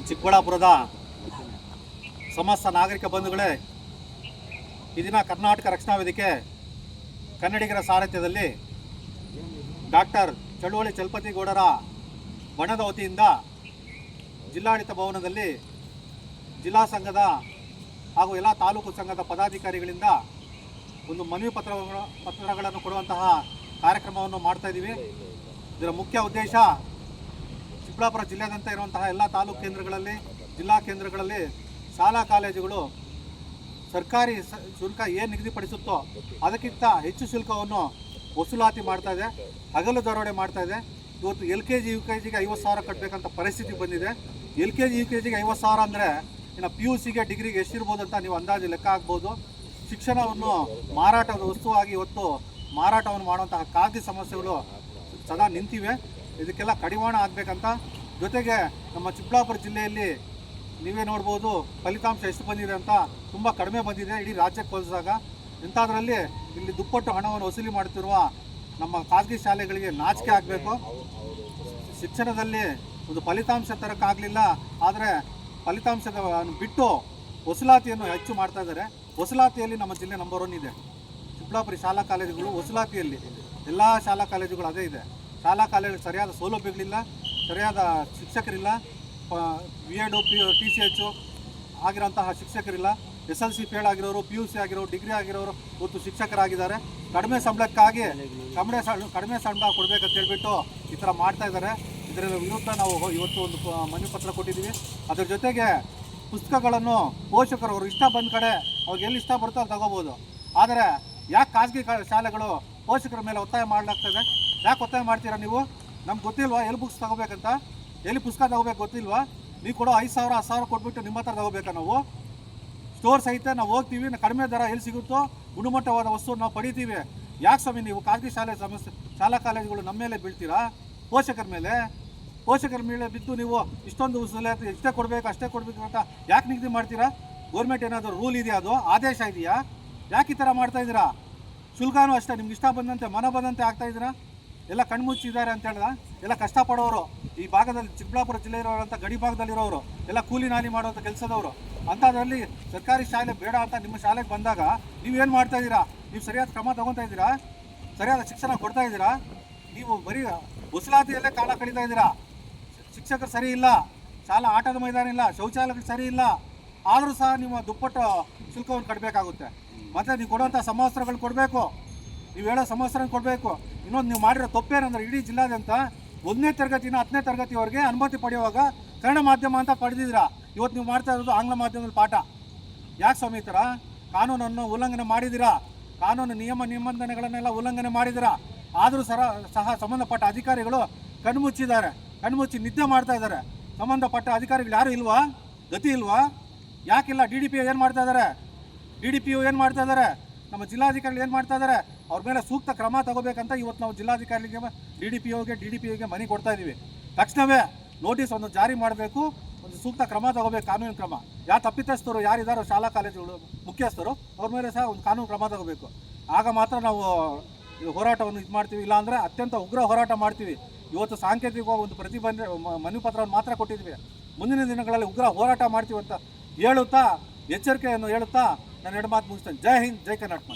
ಚಿಕ್ಕಬಳ್ಳಾಪುರದ ಸಮಸ್ತ ನಾಗರಿಕ ಬಂಧುಗಳೇ, ಈ ದಿನ ಕರ್ನಾಟಕ ರಕ್ಷಣಾ ವೇದಿಕೆ ಕನ್ನಡಿಗರ ಸಾರಥ್ಯದಲ್ಲಿ ಡಾಕ್ಟರ್ ಚಳುವಳಿ ಚಲಪತಿಗೌಡರ ಬಣದ ವತಿಯಿಂದ ಜಿಲ್ಲಾಡಳಿತ ಭವನದಲ್ಲಿ ಜಿಲ್ಲಾ ಸಂಘದ ಹಾಗೂ ಎಲ್ಲ ತಾಲೂಕು ಸಂಘದ ಪದಾಧಿಕಾರಿಗಳಿಂದ ಒಂದು ಮನವಿ ಪತ್ರಗಳನ್ನು ಕೊಡುವಂತಹ ಕಾರ್ಯಕ್ರಮವನ್ನು ಮಾಡ್ತಾ ಇದ್ದೀವಿ. ಇದರ ಮುಖ್ಯ ಉದ್ದೇಶ ಚಿಕ್ಕಬಳ್ಳಾಪುರ ಜಿಲ್ಲೆಯಾದ್ಯಂತ ಇರುವಂತಹ ಎಲ್ಲ ತಾಲೂಕು ಕೇಂದ್ರಗಳಲ್ಲಿ, ಜಿಲ್ಲಾ ಕೇಂದ್ರಗಳಲ್ಲಿ ಶಾಲಾ ಕಾಲೇಜುಗಳು ಸರ್ಕಾರಿ ಶುಲ್ಕ ಏನು ನಿಗದಿಪಡಿಸುತ್ತೋ ಅದಕ್ಕಿಂತ ಹೆಚ್ಚು ಶುಲ್ಕವನ್ನು ವಸೂಲಾತಿ ಮಾಡ್ತಾ ಇದೆ, ಹಗಲು ದರೋಡೆ ಮಾಡ್ತಾ ಇದೆ. ಇವತ್ತು LKG UKG 50,000 ಕಟ್ಟಬೇಕಂತ ಪರಿಸ್ಥಿತಿ ಬಂದಿದೆ. LKG UKG 50,000 ಅಂದರೆ ಇನ್ನು PUCಗೆ ಡಿಗ್ರಿಗೆ ಎಷ್ಟಿರ್ಬೋದು ಅಂತ ನೀವು ಅಂದಾಜು ಲೆಕ್ಕ ಹಾಕ್ಬೋದು. ಶಿಕ್ಷಣವನ್ನು ಮಾರಾಟದ ವಸ್ತುವಾಗಿ ಇವತ್ತು ಮಾರಾಟವನ್ನು ಮಾಡುವಂತಹ ಖಾಸಗಿ ಸಮಸ್ಯೆಗಳು ಸದಾ ನಿಂತಿವೆ. ಇದಕ್ಕೆಲ್ಲ ಕಡಿವಾಣ ಆಗಬೇಕಂತ, ಜೊತೆಗೆ ನಮ್ಮ ಚಿಕ್ಕಬಳ್ಳಾಪುರ ಜಿಲ್ಲೆಯಲ್ಲಿ ನೀವೇ ನೋಡ್ಬೋದು ಫಲಿತಾಂಶ ಎಷ್ಟು ಬಂದಿದೆ ಅಂತ, ತುಂಬ ಕಡಿಮೆ ಬಂದಿದೆ ಇಡೀ ರಾಜ್ಯಕ್ಕೆ ಹೋಲಿಸಿದಾಗ. ಇಂಥದ್ರಲ್ಲಿ ಇಲ್ಲಿ ದುಪ್ಪಟ್ಟು ಹಣವನ್ನು ವಸೂಲಿ ಮಾಡುತ್ತಿರುವ ನಮ್ಮ ಖಾಸಗಿ ಶಾಲೆಗಳಿಗೆ ನಾಚಿಕೆ ಆಗಬೇಕು. ಶಿಕ್ಷಣದಲ್ಲಿ ಒಂದು ಫಲಿತಾಂಶ ತರಕ್ಕಾಗಲಿಲ್ಲ, ಆದರೆ ಫಲಿತಾಂಶದ ಬಿಟ್ಟು ವಸೂಲಾತಿಯನ್ನು ಹೆಚ್ಚು ಮಾಡ್ತಾ ಇದ್ದಾರೆ. ವಸೂಲಾತಿಯಲ್ಲಿ ನಮ್ಮ ಜಿಲ್ಲೆ ನಂಬರ್ 1 ಇದೆ. ಚಿಕ್ಕಬಳ್ಳಾಪುರ ಶಾಲಾ ಕಾಲೇಜುಗಳು ವಸೂಲಾತಿಯಲ್ಲಿ ಎಲ್ಲ ಶಾಲಾ ಕಾಲೇಜುಗಳು ಅದೇ ಇದೆ. ಶಾಲಾ ಕಾಲೇಜು ಸರಿಯಾದ ಸೌಲಭ್ಯಗಳಿಲ್ಲ, ಸರಿಯಾದ ಶಿಕ್ಷಕರಿಲ್ಲ, B.Ed TCH ಆಗಿರೋಂತಹ ಶಿಕ್ಷಕರಿಲ್ಲ, SLC ಫೇಲ್ ಆಗಿರೋರು, PUC ಆಗಿರೋರು, ಡಿಗ್ರಿ ಆಗಿರೋರು ಇವತ್ತು ಶಿಕ್ಷಕರಾಗಿದ್ದಾರೆ. ಕಡಿಮೆ ಸಂಬಳಕ್ಕಾಗಿ ಕಡಿಮೆ ಸಂಬಳ ಕೊಡಬೇಕಂತ ಹೇಳ್ಬಿಟ್ಟು ಈ ಥರ ಮಾಡ್ತಾ ಇದ್ದಾರೆ. ಇದರ ವಿರುದ್ಧ ನಾವು ಇವತ್ತು ಒಂದು ಮನವಿ ಪತ್ರ ಕೊಟ್ಟಿದ್ದೀವಿ. ಅದರ ಜೊತೆಗೆ ಪುಸ್ತಕಗಳನ್ನು ಪೋಷಕರು ಅವ್ರು ಇಷ್ಟ ಬಂದ ಕಡೆ ಅವ್ರಿಗೆ ಎಲ್ಲಿ ಇಷ್ಟ ಬರುತ್ತೋ ಅಲ್ಲಿ ತಗೋಬೋದು. ಆದರೆ ಯಾಕೆ ಖಾಸಗಿ ಶಾಲೆಗಳು ಪೋಷಕರ ಮೇಲೆ ಒತ್ತಾಯ ಮಾಡಲಾಗ್ತದೆ? ಯಾಕೆ ಒತ್ತಾಯ ಮಾಡ್ತೀರಾ ನೀವು? ನಮ್ಗೆ ಗೊತ್ತಿಲ್ವಾ ಎಲ್ಲಿ ಬುಕ್ಸ್ ತಗೋಬೇಕಂತ? ಎಲ್ಲಿ ಪುಸ್ತಕ ತಗೋಬೇಕು ಗೊತ್ತಿಲ್ವಾ? ನೀವು ಕೊಡೋ 5,000 10,000 ಕೊಟ್ಬಿಟ್ಟು ನಿಮ್ಮ ಹತ್ರ ತಗೋಬೇಕಾ? ನಾವು ಸ್ಟೋರ್ ಸಹಿತ ನಾವು ಹೋಗ್ತೀವಿ, ಕಡಿಮೆ ದರ ಎಲ್ಲಿ ಸಿಗುತ್ತೋ ಗುಣಮಟ್ಟವಾದ ವಸ್ತು ನಾವು ಪಡಿತೀವಿ. ಯಾಕೆ ಸ್ವಾಮಿ ನೀವು ಖಾಸಗಿ ಶಾಲಾ ಕಾಲೇಜುಗಳು ನಮ್ಮ ಮೇಲೆ ಬೀಳ್ತೀರಾ? ಪೋಷಕರ ಮೇಲೆ ಬಿದ್ದು ನೀವು ಇಷ್ಟೊಂದು ಇಷ್ಟೇ ಕೊಡಬೇಕು ಅಷ್ಟೇ ಕೊಡಬೇಕು ಅಂತ ಯಾಕೆ ನಿಗದಿ ಮಾಡ್ತೀರಾ? ಗೌರ್ಮೆಂಟ್ ಏನಾದರೂ ರೂಲ್ ಇದೆಯಾ? ಅದು ಆದೇಶ ಇದೆಯಾ? ಯಾಕೆ ಈ ಥರ ಮಾಡ್ತಾ ಇದ್ದೀರಾ? ಶುಲ್ಕನೂ ಅಷ್ಟೇ ನಿಮ್ಗೆ ಇಷ್ಟ ಬಂದಂತೆ ಮನ ಬಂದಂತೆ ಆಗ್ತಾ ಇದ್ದೀರಾ. ಎಲ್ಲ ಕಣ್ಮುಚ್ಚಿದ್ದಾರೆ ಅಂತ ಹೇಳಿದ ಎಲ್ಲ ಕಷ್ಟಪಡೋರು, ಈ ಭಾಗದಲ್ಲಿ ಚಿಕ್ಕಬಳ್ಳಾಪುರ ಜಿಲ್ಲೆ ಇರೋರಂಥ ಗಡಿ ಭಾಗದಲ್ಲಿರೋರು, ಎಲ್ಲ ಕೂಲಿ ನಾಲಿ ಮಾಡೋಂಥ ಕೆಲಸದವರು. ಅಂಥದ್ರಲ್ಲಿ ಸರ್ಕಾರಿ ಶಾಲೆ ಬೇಡ ಅಂತ ನಿಮ್ಮ ಶಾಲೆಗೆ ಬಂದಾಗ ನೀವೇನು ಮಾಡ್ತಾ ಇದ್ದೀರಾ? ನೀವು ಸರಿಯಾದ ಕ್ರಮ ತಗೊತಾ ಇದ್ದೀರಾ? ಸರಿಯಾದ ಶಿಕ್ಷಣ ಕೊಡ್ತಾ ಇದ್ದೀರಾ? ನೀವು ಬರೀ ವಸೂಲಾತಿಯಲ್ಲೇ ಕಾಲ ಕಳೀತಾ ಇದ್ದೀರಾ. ಶಿಕ್ಷಕರು ಸರಿ ಇಲ್ಲ, ಶಾಲಾ ಆಟದ ಮೈದಾನ ಇಲ್ಲ, ಶೌಚಾಲಯಗಳು ಸರಿ ಇಲ್ಲ, ಆದರೂ ಸಹ ನೀವು ದುಪ್ಪಟ್ಟು ಶುಲ್ಕವನ್ನು ಕಟ್ಟಬೇಕಾಗುತ್ತೆ. ಮತ್ತು ನೀವು ಕೊಡುವಂಥ ಸಮವಸ್ತ್ರಗಳು ಕೊಡಬೇಕು, ನೀವು ಹೇಳೋ ಸಮವಸ್ತ್ರನ ಕೊಡಬೇಕು. ಇನ್ನೊಂದು ನೀವು ಮಾಡಿರೋ ತಪ್ಪೇನಂದ್ರೆ ಇಡೀ ಜಿಲ್ಲಾದ್ಯಂತ 1ನೇ ತರಗತಿನ 10ನೇ ತರಗತಿವರೆಗೆ ಅನುಮತಿ ಪಡೆಯುವಾಗ ಕನ್ನಡ ಮಾಧ್ಯಮ ಅಂತ ಪಡೆದಿದ್ದೀರಾ. ಇವತ್ತು ನೀವು ಮಾಡ್ತಾ ಇರೋದು ಆಂಗ್ಲ ಮಾಧ್ಯಮದಲ್ಲಿ ಪಾಠ. ಯಾಕೆ ಸ್ವಾಮಿ ಈ ಥರ? ಕಾನೂನನ್ನು ಉಲ್ಲಂಘನೆ ಮಾಡಿದ್ದೀರಾ, ಕಾನೂನು ನಿಯಮ ನಿಬಂಧನೆಗಳನ್ನೆಲ್ಲ ಉಲ್ಲಂಘನೆ ಮಾಡಿದ್ದೀರಾ. ಆದರೂ ಸಹ ಸಂಬಂಧಪಟ್ಟ ಅಧಿಕಾರಿಗಳು ಕಣ್ಮುಚ್ಚಿ ನಿದ್ದೆ ಮಾಡ್ತಾ ಇದ್ದಾರೆ. ಸಂಬಂಧಪಟ್ಟ ಅಧಿಕಾರಿಗಳು ಯಾರು ಇಲ್ವಾ? ಗತಿ ಇಲ್ವಾ? ಯಾಕಿಲ್ಲ? DDPO ಏನು ಮಾಡ್ತಾ ಇದ್ದಾರೆ? DDPO ಏನು ಮಾಡ್ತಾ ಇದ್ದಾರೆ? ನಮ್ಮ ಜಿಲ್ಲಾಧಿಕಾರಿಗಳು ಏನು ಮಾಡ್ತಾ ಇದ್ದಾರೆ? ಅವ್ರ ಮೇಲೆ ಸೂಕ್ತ ಕ್ರಮ ತಗೋಬೇಕಂತ ಇವತ್ತು ನಾವು ಜಿಲ್ಲಾಧಿಕಾರಿಗೆ DDPOಗೆ ಮನವಿ ಕೊಡ್ತಾ ಇದ್ದೀವಿ. ತಕ್ಷಣವೇ ನೋಟಿಸ್ ಒಂದು ಜಾರಿ ಮಾಡಬೇಕು, ಒಂದು ಸೂಕ್ತ ಕ್ರಮ ತಗೋಬೇಕು, ಕಾನೂನು ಕ್ರಮ. ಯಾವ ತಪ್ಪಿತಸ್ಥರು ಯಾರಿದ್ದಾರೋ ಶಾಲಾ ಕಾಲೇಜುಗಳು ಮುಖ್ಯಸ್ಥರು ಅವ್ರ ಮೇಲೆ ಸಹ ಒಂದು ಕಾನೂನು ಕ್ರಮ ತಗೋಬೇಕು. ಆಗ ಮಾತ್ರ ನಾವು ಹೋರಾಟವನ್ನು ಮಾಡ್ತೀವಿ. ಇಲ್ಲಾಂದರೆ ಅತ್ಯಂತ ಉಗ್ರ ಹೋರಾಟ ಮಾಡ್ತೀವಿ. ಇವತ್ತು ಸಾಂಕೇತಿಕವಾಗಿ ಒಂದು ಮನವಿ ಪತ್ರವನ್ನು ಮಾತ್ರ ಕೊಟ್ಟಿದ್ವಿ. ಮುಂದಿನ ದಿನಗಳಲ್ಲಿ ಉಗ್ರ ಹೋರಾಟ ಮಾಡ್ತೀವಿ ಅಂತ ಹೇಳುತ್ತಾ, ಎಚ್ಚರಿಕೆಯನ್ನು ಹೇಳುತ್ತಾ ನಾನು 2 ಮಾತು ಮುಗಿಸ್ತೇನೆ. ಜೈ ಹಿಂದ್, ಜೈ ಕರ್ನಾಟಕ.